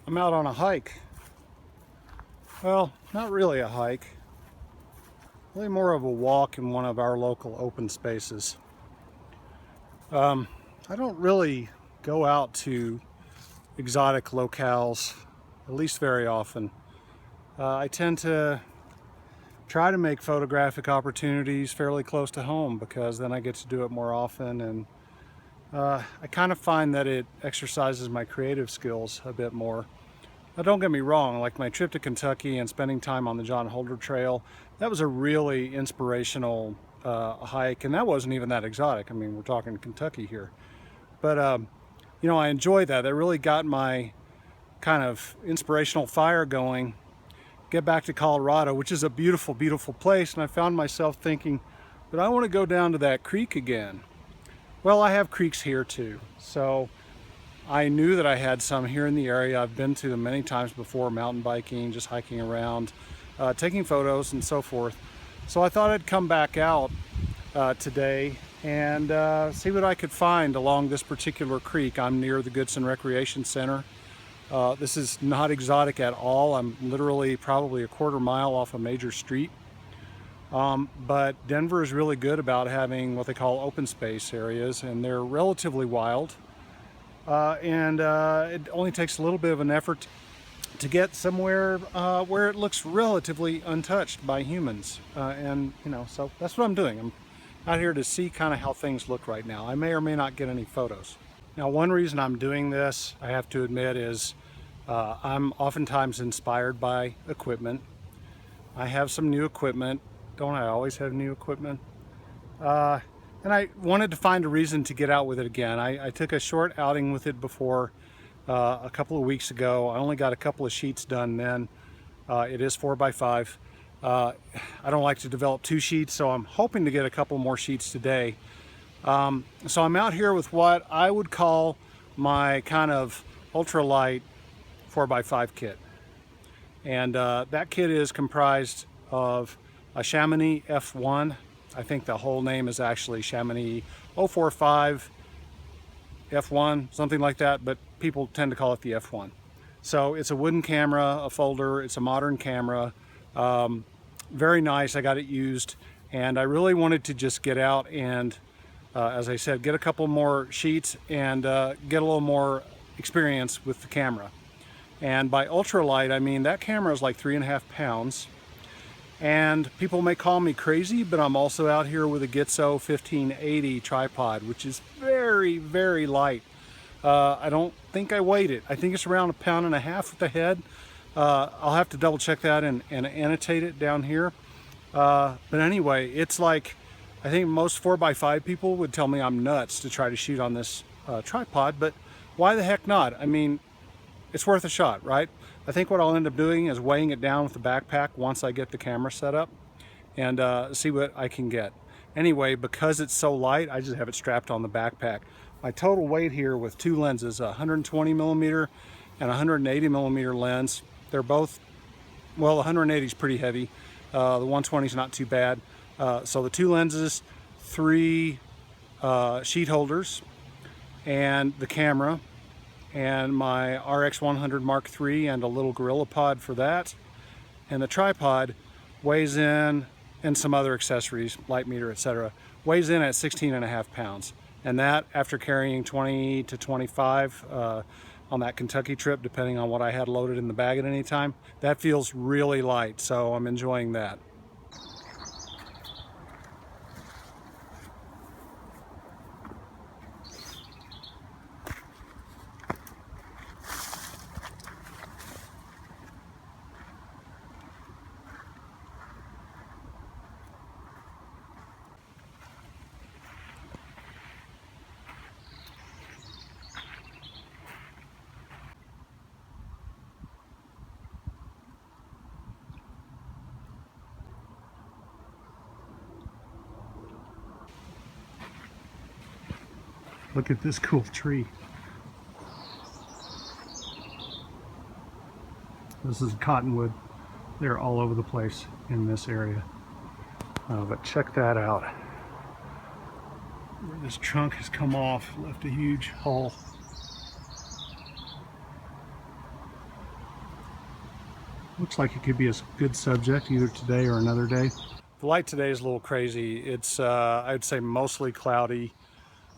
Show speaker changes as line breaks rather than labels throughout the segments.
I'm out on a hike. Well, not really a hike. Really more of a walk in one of our local open spaces. I don't really go out to exotic locales, at least very often. I tend to try to make photographic opportunities fairly close to home because then I get to do it more often, and I kind of find that it exercises my creative skills a bit more. Now, don't get me wrong, like my trip to Kentucky and spending time on the John Holder Trail, that was a really inspirational hike, and that wasn't even that exotic. I mean, we're talking Kentucky here. But, you know, I enjoyed that. That really got my kind of inspirational fire going. Get back to Colorado, which is a beautiful, beautiful place, and I found myself thinking, but I want to go down to that creek again. Well, I have creeks here too, so I knew that I had some here in the area. I've been to them many times before, mountain biking, just hiking around, taking photos and so forth. So I thought I'd come back out today and see what I could find along this particular creek. I'm near the Goodson Recreation Center. This is not exotic at all. I'm literally probably a quarter mile off a major street. But Denver is really good about having what they call open space areas, and they're relatively wild. It only takes a little bit of an effort to get somewhere where it looks relatively untouched by humans. And you know, so that's what I'm doing. I'm out here to see kind of how things look right now. I may or may not get any photos. Now, one reason I'm doing this, I have to admit, is I'm oftentimes inspired by equipment. I have some new equipment. Don't I always have new equipment? And I wanted to find a reason to get out with it again. I took a short outing with it before a couple of weeks ago. I only got a couple of sheets done then. It is 4x5. I don't like to develop two sheets, so I'm hoping to get a couple more sheets today. So I'm out here with what I would call my kind of ultralight 4x5 kit. And that kit is comprised of a Chamonix F1. I think the whole name is actually Chamonix 045 F1, something like that, but people tend to call it the F1. So it's a wooden camera, a folder, it's a modern camera. Very nice, I got it used, and I really wanted to just get out and, as I said, get a couple more sheets and get a little more experience with the camera. And by ultralight, I mean that camera is like 3.5 pounds. And people may call me crazy, but I'm also out here with a Gitzo 1580 tripod, which is very, very light. I don't think I weighed it. I think it's around 1.5 pounds with the head. I'll have to double check that and annotate it down here. But anyway, it's like, I think most 4x5 people would tell me I'm nuts to try to shoot on this tripod, but why the heck not? I mean, it's worth a shot, right? I think what I'll end up doing is weighing it down with the backpack once I get the camera set up and see what I can get. Anyway, because it's so light, I just have it strapped on the backpack. My total weight here with two lenses, a 120 millimeter and a 180 millimeter lens. They're both, well, the 180 is pretty heavy. The 120 is not too bad. So the two lenses, 3 sheet holders, and the camera, and my RX100 Mark III and a little Gorilla Pod for that. And the tripod weighs in, and some other accessories, light meter, etc., weighs in at 16.5 pounds. And that, after carrying 20 to 25 on that Kentucky trip, depending on what I had loaded in the bag at any time, that feels really light, so I'm enjoying that. Look at this cool tree. This is cottonwood. They're all over the place in this area. But check that out. Where this trunk has come off, left a huge hole. Looks like it could be a good subject either today or another day. The light today is a little crazy. It's, I'd say, mostly cloudy.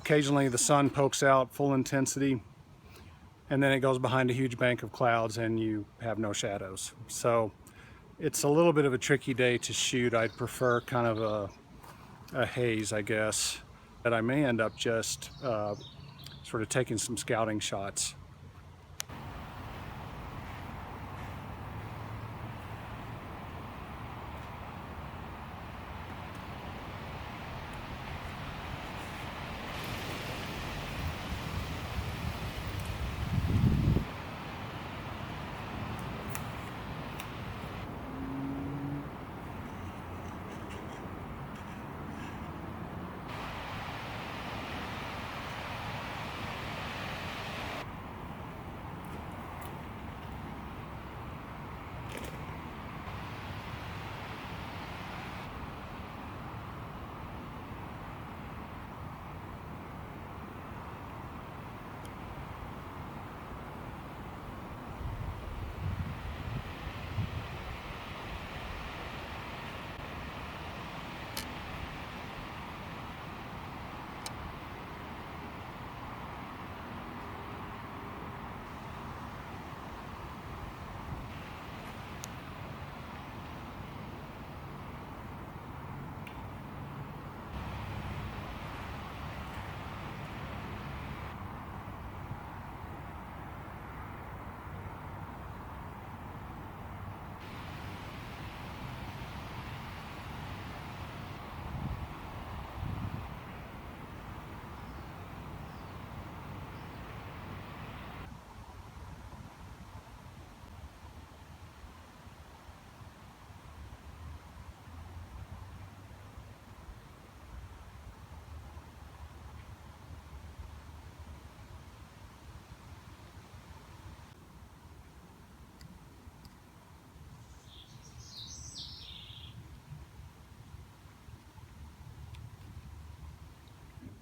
Occasionally the sun pokes out full intensity, and then it goes behind a huge bank of clouds and you have no shadows. So it's a little bit of a tricky day to shoot. I'd prefer kind of a haze, I guess, that I may end up just sort of taking some scouting shots.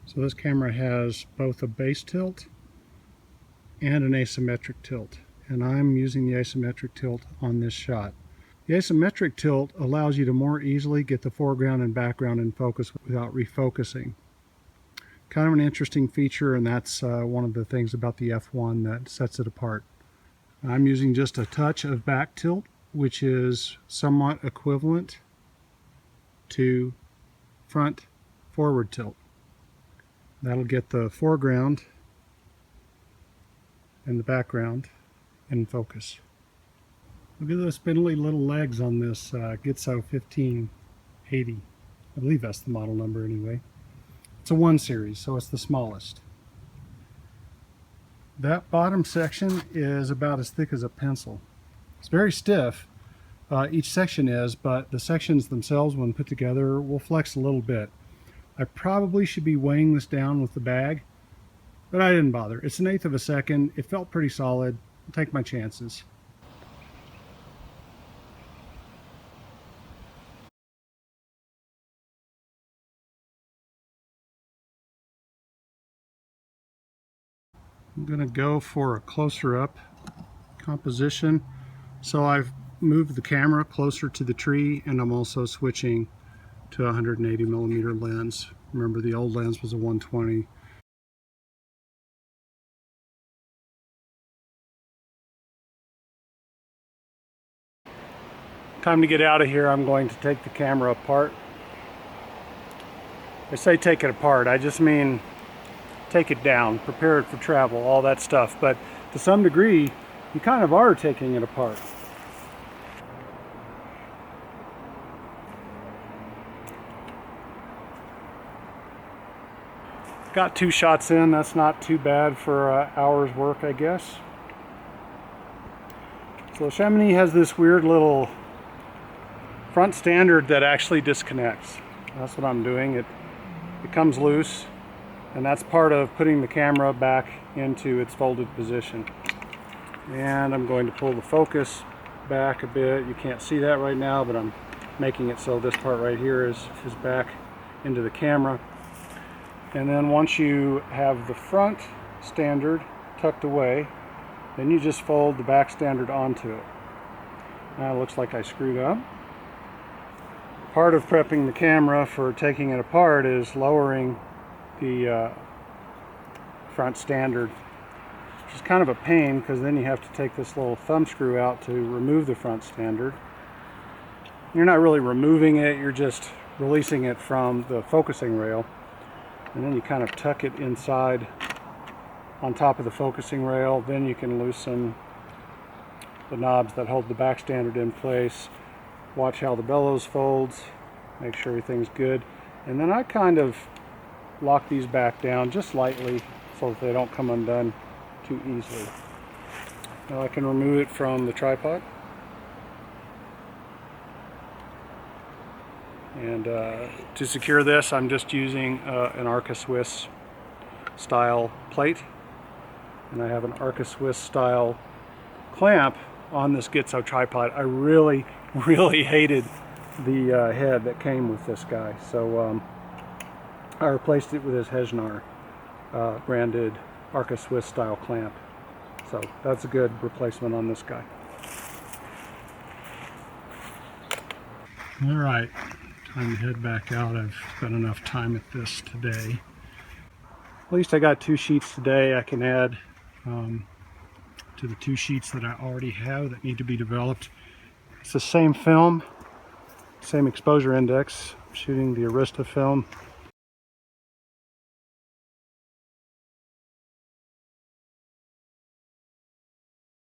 So this camera has both a base tilt and an asymmetric tilt, and I'm using the asymmetric tilt on this shot. The asymmetric tilt allows you to more easily get the foreground and background in focus without refocusing. Kind of an interesting feature, and that's one of the things about the F1 that sets it apart. I'm using just a touch of back tilt, which is somewhat equivalent to front forward tilt. That'll get the foreground and the background in focus. Look at those spindly little legs on this Gitzo 1580. I believe that's the model number anyway. It's a 1 series, so it's the smallest. That bottom section is about as thick as a pencil. It's very stiff, each section is, but the sections themselves, when put together, will flex a little bit. I probably should be weighing this down with the bag, but I didn't bother. It's 1/8 of a second. It felt pretty solid. I'll take my chances. I'm gonna go for a closer up composition. So I've moved the camera closer to the tree, and I'm also switching to a 180mm lens. Remember, the old lens was a 120. Time to get out of here. I'm going to take the camera apart. I say take it apart, I just mean take it down, prepare it for travel, all that stuff. But to some degree, you kind of are taking it apart. Got 2 shots in. That's not too bad for an hour's work, I guess. So Chamonix has this weird little front standard that actually disconnects. That's what I'm doing. It comes loose, and that's part of putting the camera back into its folded position. And I'm going to pull the focus back a bit. You can't see that right now, but I'm making it so this part right here is back into the camera. And then once you have the front standard tucked away, then you just fold the back standard onto it. Now it looks like I screwed up. Part of prepping the camera for taking it apart is lowering the front standard, which is kind of a pain because then you have to take this little thumb screw out to remove the front standard. You're not really removing it, you're just releasing it from the focusing rail, and then you kind of tuck it inside on top of the focusing rail. Then you can loosen the knobs that hold the back standard in place. Watch how the bellows folds, make sure everything's good, and then I kind of lock these back down just lightly so that they don't come undone too easily. Now I can remove it from the tripod, and to secure this I'm just using an Arca Swiss style plate, and I have an Arca Swiss style clamp on this Gitzo tripod. I really hated the head that came with this guy, so I replaced it with this Hejnar branded Arca Swiss style clamp. So that's a good replacement on this guy. Alright, time to head back out. I've spent enough time at this today. At least I got 2 sheets today I can add to the 2 sheets that I already have that need to be developed. It's the same film, same exposure index. I'm shooting the Arista film.